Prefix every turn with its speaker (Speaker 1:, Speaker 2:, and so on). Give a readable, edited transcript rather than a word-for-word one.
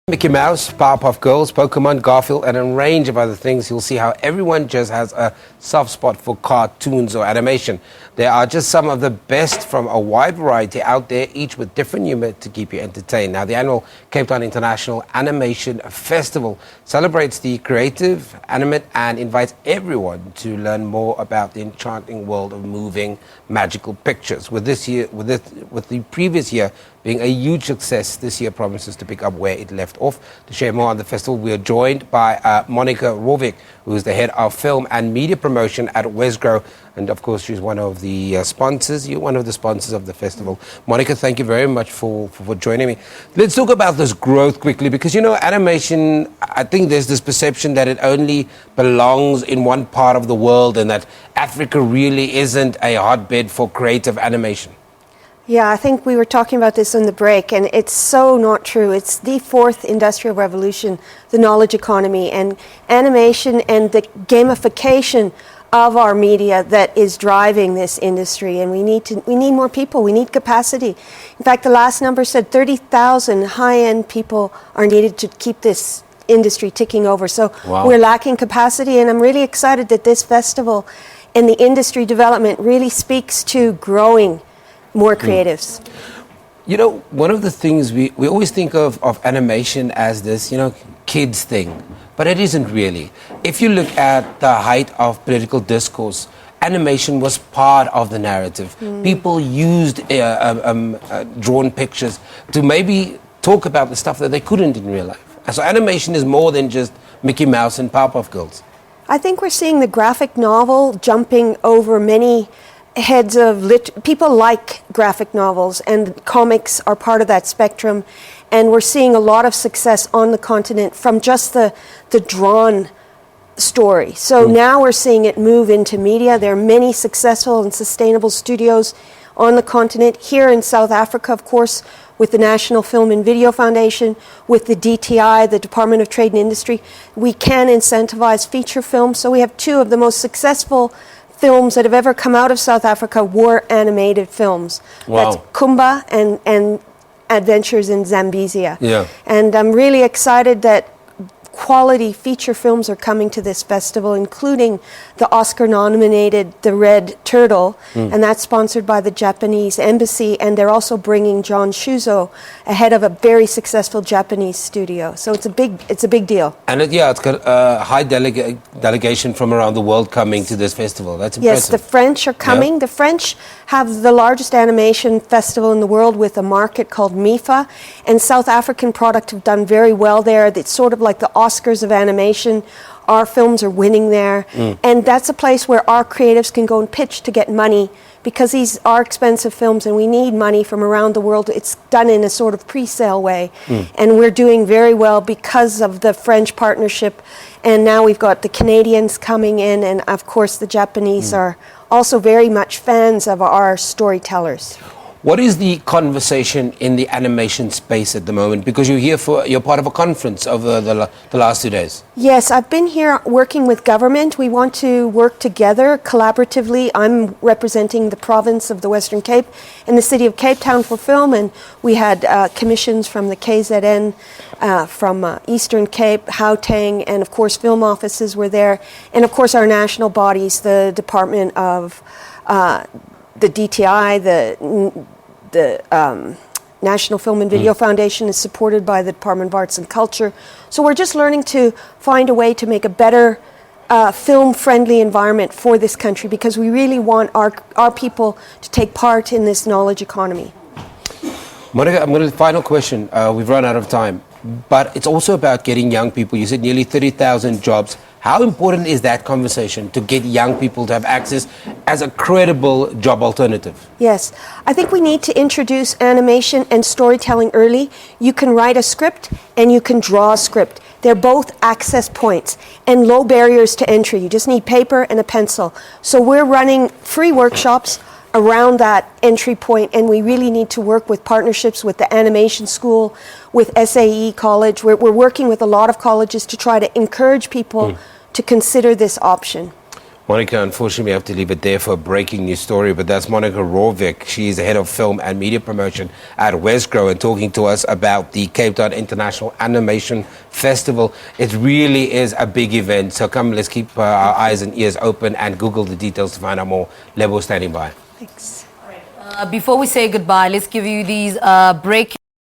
Speaker 1: Mickey Mouse, Powerpuff Girls, Pokemon, Garfield, and a range of other things. You'll see how everyone just has a soft spot for cartoons or animation. There are just some of the best from a wide variety out there, each with different humor to keep you entertained. Now, the annual Cape Town International Animation Festival celebrates the creative, animate, and invites everyone to learn more about the enchanting world of moving, magical pictures. With the previous year being a huge success, this year promises to pick up where it left off. To share more on the festival, we are joined by Monica Rovik, who is the head of film and media promotion at Wesgrow, and of course she's one of the sponsors. You're one of the sponsors of the festival. Monica, thank you very much for joining me. Let's talk about this growth quickly, because animation, I think there's this perception that it only belongs in one part of the world and that Africa really isn't a hotbed for creative animation.
Speaker 2: Yeah, I think we were talking about this on the break, and it's so not true. It's the fourth industrial revolution, the knowledge economy, and animation and the gamification of our media that is driving this industry. And we need more people. We need capacity. In fact, the last number said 30,000 high-end people are needed to keep this industry ticking over. So wow. We're lacking capacity, and I'm really excited that this festival and the industry development really speaks to growing more creatives.
Speaker 1: One of the things we always think of animation as this, kids thing, but it isn't really. If you look at the height of political discourse, animation was part of the narrative. People used drawn pictures to maybe talk about the stuff that they couldn't in real life. And so animation is more than just Mickey Mouse and Powerpuff Girls.
Speaker 2: I think we're seeing the graphic novel jumping over many heads of people like graphic novels, and comics are part of that spectrum, and we're seeing a lot of success on the continent from just the drawn story. So now we're seeing it move into media. There are many successful and sustainable studios on the continent. Here in South Africa, of course, with the National Film and Video Foundation, with the DTI, the Department of Trade and Industry, we can incentivize feature films. So we have two of the most successful films that have ever come out of South Africa were animated films.
Speaker 1: Wow.
Speaker 2: That's Kumba and Adventures in Zambezia.
Speaker 1: Yeah.
Speaker 2: And I'm really excited that quality feature films are coming to this festival, including the Oscar-nominated The Red Turtle, and that's sponsored by the Japanese embassy, and they're also bringing John Shuzo, ahead of a very successful Japanese studio. So it's a big deal.
Speaker 1: And it's got a high delegation from around the world coming to this festival. That's impressive.
Speaker 2: Yes, the French are coming. Yeah. The French have the largest animation festival in the world with a market called MIFA, and South African product have done very well there. It's sort of like the Oscars of animation. Our films are winning there, and that's a place where our creatives can go and pitch to get money, because these are expensive films and we need money from around the world. It's done in a sort of pre-sale way, and we're doing very well because of the French partnership, and now we've got the Canadians coming in, and of course the Japanese are also very much fans of our storytellers.
Speaker 1: What is the conversation in the animation space at the moment? Because you're part of a conference over the last 2 days.
Speaker 2: Yes, I've been here working with government. We want to work together collaboratively. I'm representing the province of the Western Cape and the city of Cape Town for film, and we had commissions from the KZN, from Eastern Cape, Gauteng, and of course film offices were there, and of course our national bodies, the Department of the DTI, the National Film and Video Foundation is supported by the Department of Arts and Culture. So we're just learning to find a way to make a better film-friendly environment for this country, because we really want our people to take part in this knowledge economy.
Speaker 1: Monica, final question. We've run out of time, but it's also about getting young people. You said nearly 30,000 jobs. How important is that conversation to get young people to have access as a credible job alternative?
Speaker 2: Yes, I think we need to introduce animation and storytelling early. You can write a script and you can draw a script. They're both access points and low barriers to entry. You just need paper and a pencil. So we're running free workshops around that entry point, and we really need to work with partnerships with the animation school, with SAE College. We're working with a lot of colleges to try to encourage people to consider this option.
Speaker 1: Monica, unfortunately, we have to leave it there for a breaking news story, but that's Monica Rovik. She's the head of film and media promotion at Westgrow and talking to us about the Cape Town International Animation Festival. It really is a big event, so come, let's keep our eyes and ears open and Google the details to find out more. Lebo standing by.
Speaker 2: Thanks.
Speaker 3: Before we say goodbye, let's give you these breaking